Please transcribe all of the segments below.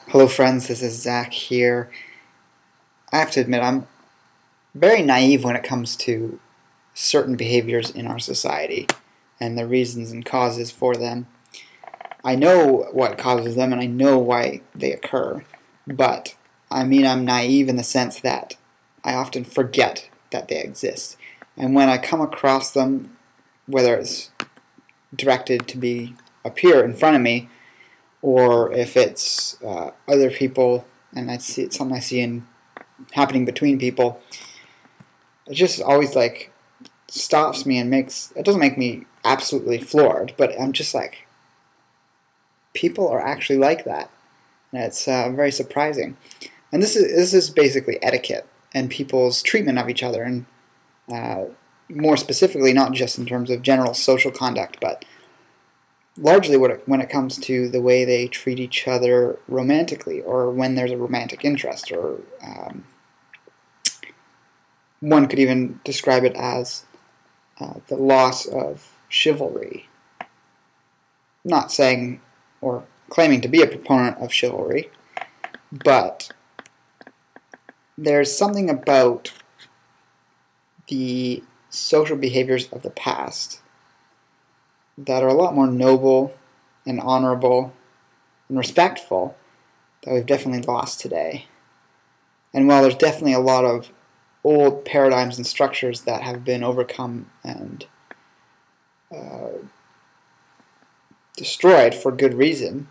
Hello friends, this is Zach here. I have to admit I'm very naive when it comes to certain behaviors in our society and the reasons and causes for them. I know what causes them and I know why they occur, but I'm naive in the sense that I often forget that they exist. And when I come across them, whether it's directed to appear in front of me, or if it's other people, and it's something I see happening between people, it just always stops me and it doesn't make me absolutely floored, but I'm just like, people are actually like that, and it's very surprising. And this is basically etiquette and people's treatment of each other, and more specifically, not just in terms of general social conduct, but largely when it comes to the way they treat each other romantically, or when there's a romantic interest, or one could even describe it as the loss of chivalry. Not saying or claiming to be a proponent of chivalry, but there's something about the social behaviors of the past that are a lot more noble and honorable and respectful that we've definitely lost today. And while there's definitely a lot of old paradigms and structures that have been overcome and destroyed for good reason,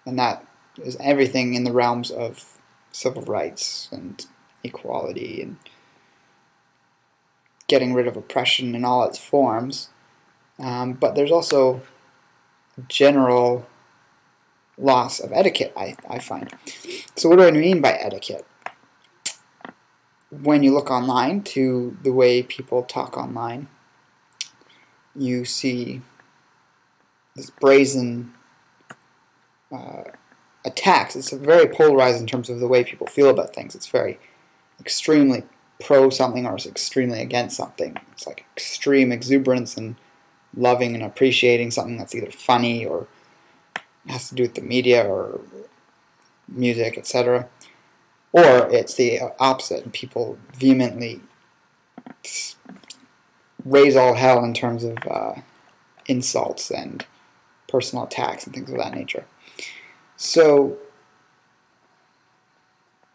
and that is everything in the realms of civil rights and equality and getting rid of oppression in all its forms, but there's also a general loss of etiquette, I find. So what do I mean by etiquette? When you look online to the way people talk online, you see this brazen attacks. It's very polarized in terms of the way people feel about things. It's very extremely pro something or it's extremely against something. It's like extreme exuberance and loving and appreciating something that's either funny or has to do with the media or music, etc. Or it's the opposite, and people vehemently raise all hell in terms of insults and personal attacks and things of that nature. So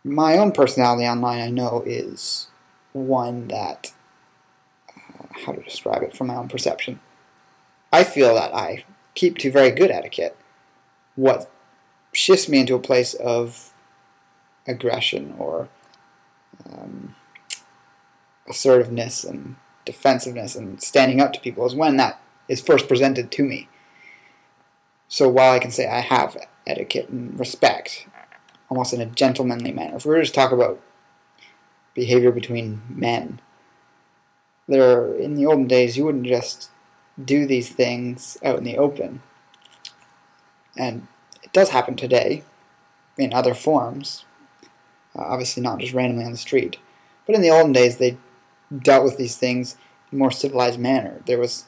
my own personality online, I know, is one that, how to describe it from my own perception, I feel that I keep to very good etiquette. What shifts me into a place of aggression or assertiveness and defensiveness and standing up to people is when that is first presented to me. So while I can say I have etiquette and respect, almost in a gentlemanly manner, if we were to talk about behavior between men, in the olden days you wouldn't just do these things out in the open. And it does happen today in other forms, obviously not just randomly on the street. But in the olden days they dealt with these things in a more civilized manner. There was,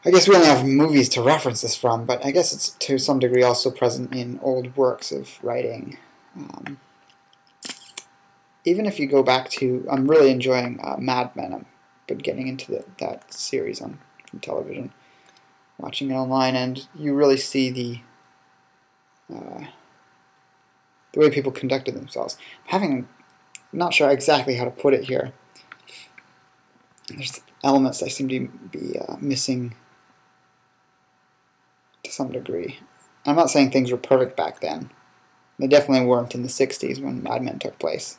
I guess we only have movies to reference this from, but I guess it's to some degree also present in old works of writing. Even if you go back to, I'm really enjoying Mad Men. I've been getting into that series on television, watching it online, and you really see the way people conducted themselves. I'm not sure exactly how to put it here. There's elements I seem to be missing to some degree. I'm not saying things were perfect back then. They definitely weren't in the 60s when Mad Men took place.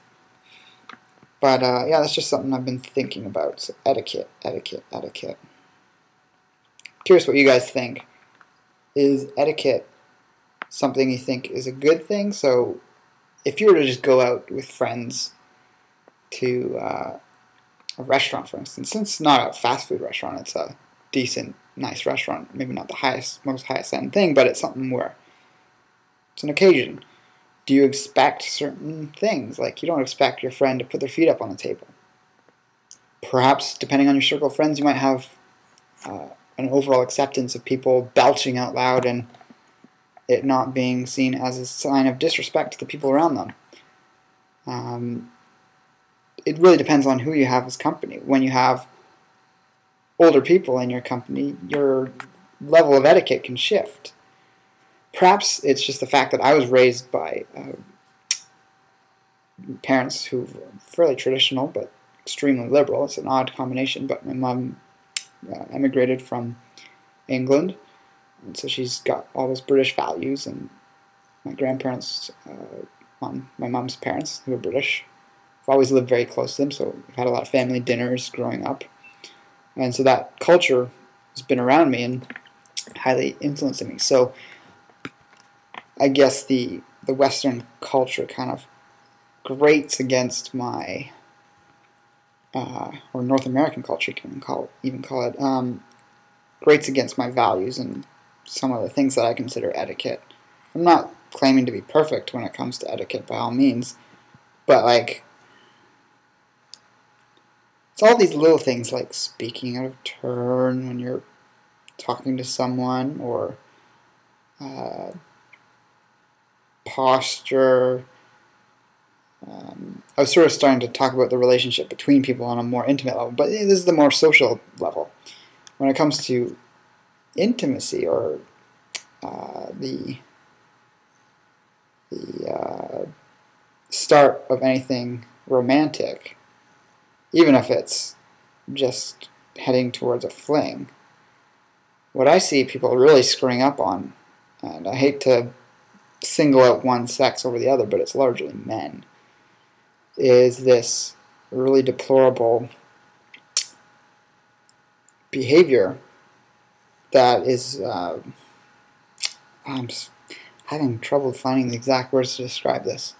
But yeah, that's just something I've been thinking about. So etiquette. Curious what you guys think. Is etiquette something you think is a good thing? So if you were to just go out with friends to a restaurant, for instance, since it's not a fast food restaurant, it's a decent, nice restaurant, maybe not the most highest end thing, but it's something where it's an occasion. Do you expect certain things? Like, you don't expect your friend to put their feet up on the table. Perhaps, depending on your circle of friends, you might have an overall acceptance of people belching out loud and it not being seen as a sign of disrespect to the people around them. It really depends on who you have as company. When you have older people in your company, your level of etiquette can shift. Perhaps it's just the fact that I was raised by parents who were fairly traditional but extremely liberal. It's an odd combination, but my mom emigrated from England, and so she's got all those British values, and my grandparents, on my mom's parents, who are British, I've always lived very close to them, so we've had a lot of family dinners growing up, and so that culture has been around me and highly influencing me. So I guess the Western culture kind of grates against my, or North American culture, you can even call it, grates against my values and some of the things that I consider etiquette. I'm not claiming to be perfect when it comes to etiquette by all means, but like, it's all these little things like speaking out of turn when you're talking to someone, or posture. I was sort of starting to talk about the relationship between people on a more intimate level, but this is the more social level. When it comes to intimacy, or the start of anything romantic, even if it's just heading towards a fling, what I see people really screwing up on, and I hate to single out one sex over the other, but it's largely men, is this really deplorable behavior that is, I'm just having trouble finding the exact words to describe this.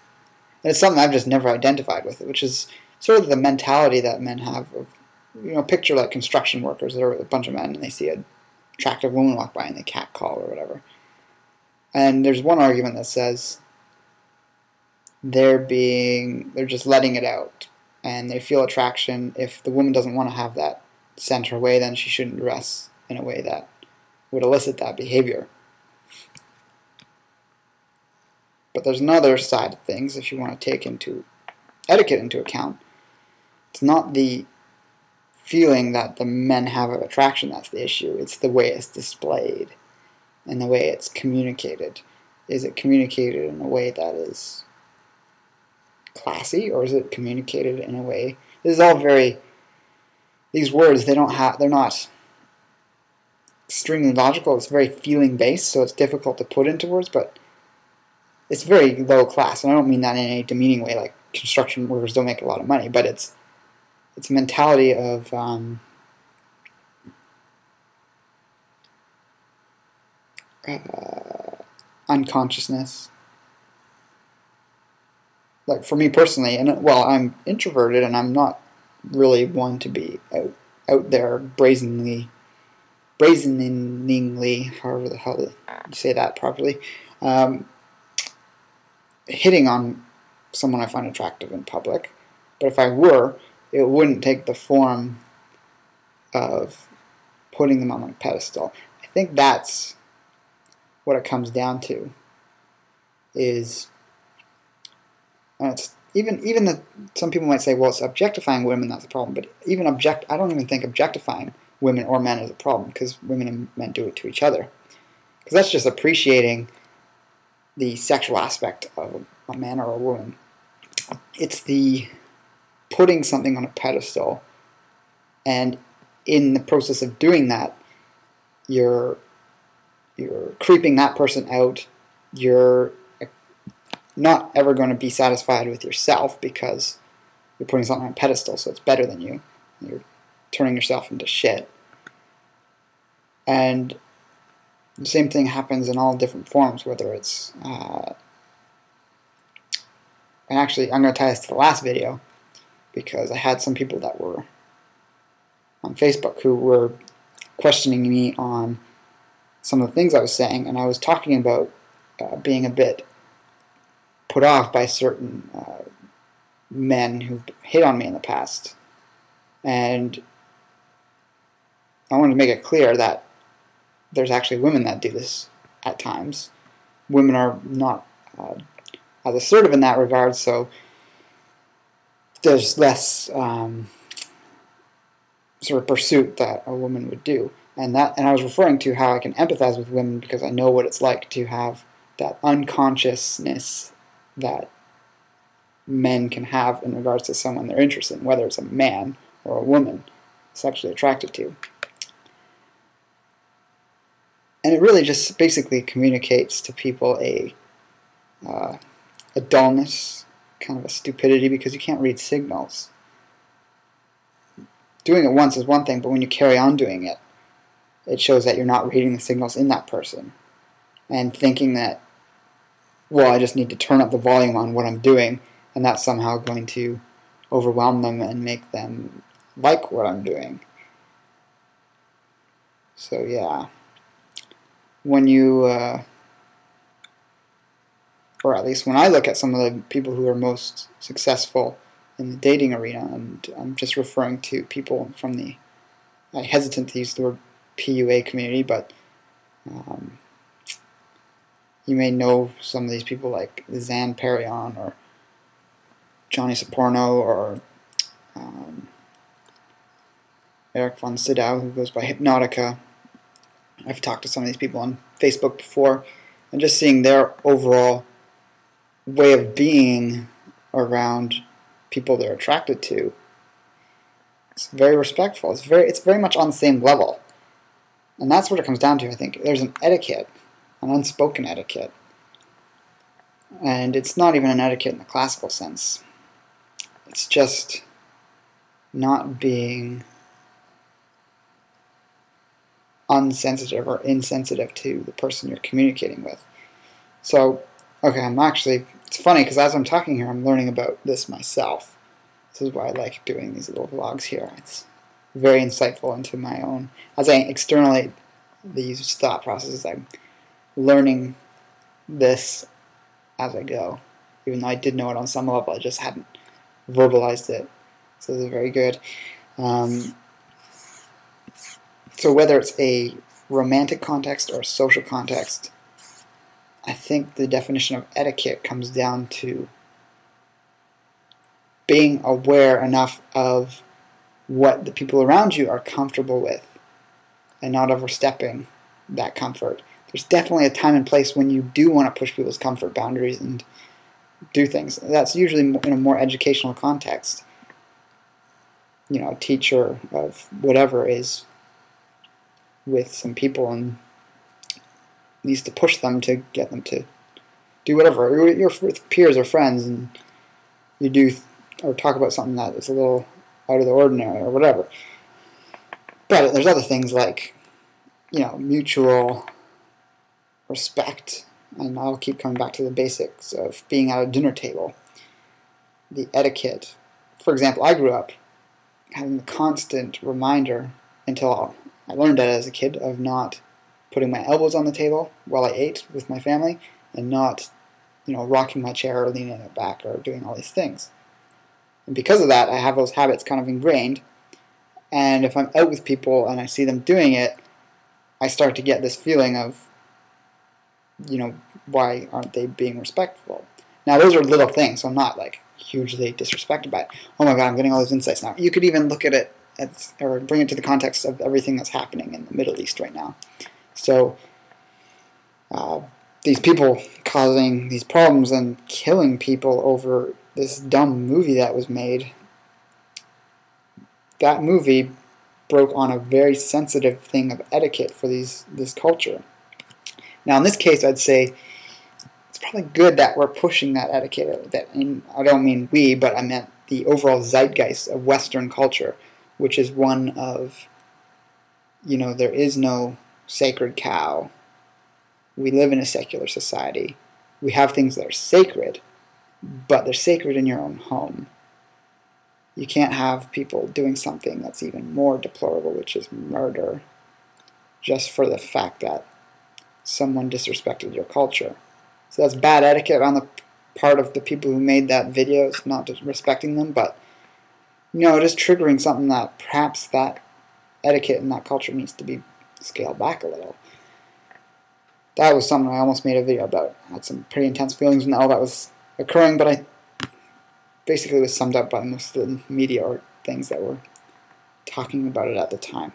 And it's something I've just never identified with, which is sort of the mentality that men have of, picture like construction workers. They're a bunch of men and they see an attractive woman walk by and they catcall or whatever. And there's one argument that says they're just letting it out, and they feel attraction. If the woman doesn't want to have that sent her way, then she shouldn't dress in a way that would elicit that behavior. But there's another side of things, if you want to take etiquette into account. It's not the feeling that the men have of attraction that's the issue. It's the way it's displayed and the way it's communicated. Is it communicated in a way that is classy, or is it communicated in a way... This is all very... These words, they're not extremely logical. It's very feeling-based, so it's difficult to put into words, but it's very low class. And I don't mean that in a demeaning way, like construction workers don't make a lot of money, but it's a mentality of unconsciousness. Like for me personally, and well, I'm introverted and I'm not really one to be out there brazenly, however the hell you say that properly, hitting on someone I find attractive in public. But if I were, it wouldn't take the form of putting them on a pedestal. I think that's what it comes down to. Is, and it's even that some people might say, well, it's objectifying women that's a problem. But I don't even think objectifying women or men is a problem, because women and men do it to each other. Because that's just appreciating the sexual aspect of a man or a woman. It's the putting something on a pedestal, and in the process of doing that, you're creeping that person out. You're not ever going to be satisfied with yourself because you're putting something on a pedestal, so it's better than you. You're turning yourself into shit. And the same thing happens in all different forms, whether it's... and actually, I'm going to tie this to the last video, because I had some people that were on Facebook who were questioning me on some of the things I was saying, and I was talking about being a bit put off by certain men who hit on me in the past. And I wanted to make it clear that there's actually women that do this at times. women are not as assertive in that regard, so there's less sort of pursuit that a woman would do. And I was referring to how I can empathize with women because I know what it's like to have that unconsciousness that men can have in regards to someone they're interested in, whether it's a man or a woman sexually attracted to. And it really just basically communicates to people a dullness, kind of a stupidity, because you can't read signals. Doing it once is one thing, but when you carry on doing it, it shows that you're not reading the signals in that person. And thinking that, well, I just need to turn up the volume on what I'm doing, and that's somehow going to overwhelm them and make them like what I'm doing. So yeah, when you, or at least when I look at some of the people who are most successful in the dating arena, and I'm just referring to people from the, I hesitant to use the word PUA community, but you may know some of these people like Zan Perion or Johnny Saporno or Eric von Sydow, who goes by Hypnotica. I've talked to some of these people on Facebook before, and just seeing their overall way of being around people they're attracted to, it's very respectful. It's very much on the same level. And that's what it comes down to, I think. There's an etiquette, an unspoken etiquette. And it's not even an etiquette in the classical sense. It's just not being unsensitive or insensitive to the person you're communicating with. So, okay, it's funny because as I'm talking here, I'm learning about this myself. This is why I like doing these little vlogs here. It's very insightful into my own, as I externally these thought processes, I'm learning this as I go. Even though I did know it on some level, I just hadn't verbalized it. So this is very good. So whether it's a romantic context or a social context, I think the definition of etiquette comes down to being aware enough of what the people around you are comfortable with and not overstepping that comfort. There's definitely a time and place when you do want to push people's comfort boundaries and do things. That's usually in a more educational context. You know, a teacher of whatever is with some people and needs to push them to get them to do whatever. You're with peers or friends and you do or talk about something that is a little out of the ordinary or whatever. But there's other things like, you know, mutual respect, and I'll keep coming back to the basics of being at a dinner table. The etiquette. For example, I grew up having a constant reminder until I learned that as a kid of not putting my elbows on the table while I ate with my family and not, you know, rocking my chair or leaning it back or doing all these things. And because of that, I have those habits kind of ingrained. And if I'm out with people and I see them doing it, I start to get this feeling of, you know, why aren't they being respectful? Now, those are little things, so I'm not, like, hugely disrespected by it. Oh my god, I'm getting all those insights now. You could even look at it or bring it to the context of everything that's happening in the Middle East right now. So, these people causing these problems and killing people over this dumb movie that was made, that movie broke on a very sensitive thing of etiquette for this culture. Now, in this case, I'd say it's probably good that we're pushing that etiquette. And I don't mean we, but I meant the overall zeitgeist of Western culture, which is one of, you know, there is no sacred cow. We live in a secular society. We have things that are sacred, but they're sacred in your own home. You can't have people doing something that's even more deplorable, which is murder, just for the fact that someone disrespected your culture. So that's bad etiquette on the part of the people who made that video. It's not just respecting them, but, you know, it is triggering something that perhaps that etiquette in that culture needs to be scaled back a little. that was something I almost made a video about. I had some pretty intense feelings when all that was occurring, but I basically was summed up by most of the media or things that were talking about it at the time.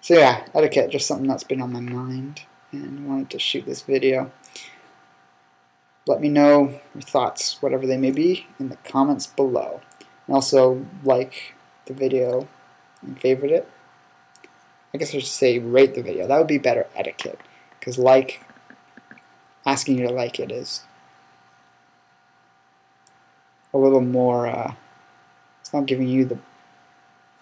So yeah, etiquette, just something that's been on my mind, and I wanted to shoot this video. Let me know your thoughts, whatever they may be, in the comments below. And also like the video and favorite it. I guess I should say rate the video. That would be better etiquette, because asking you to like it is a little more, it's not giving you the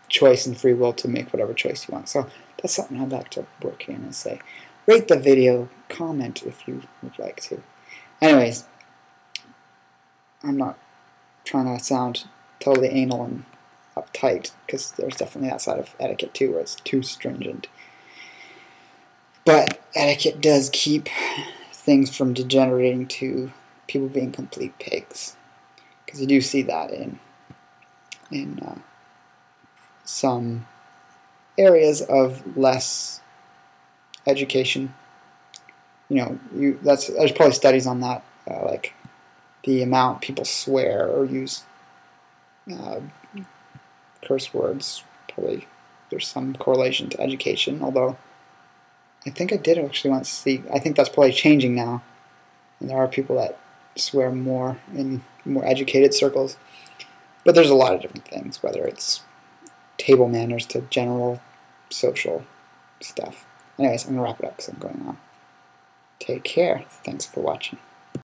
choice and free will to make whatever choice you want. So that's something I'd like to work in and say. Rate the video, comment if you would like to. Anyways, I'm not trying to sound totally anal and uptight, because there's definitely that side of etiquette too where it's too stringent. But etiquette does keep things from degenerating to people being complete pigs, because you do see that in some areas of less education. You know, there's probably studies on that, like the amount people swear or use curse words. Probably there's some correlation to education, although I think I did actually want to see, I think that's probably changing now, and there are people that swear more in more educated circles. But there's a lot of different things, whether it's table manners to general social stuff. Anyways, I'm going to wrap it up because I'm going on. Take care. Thanks for watching.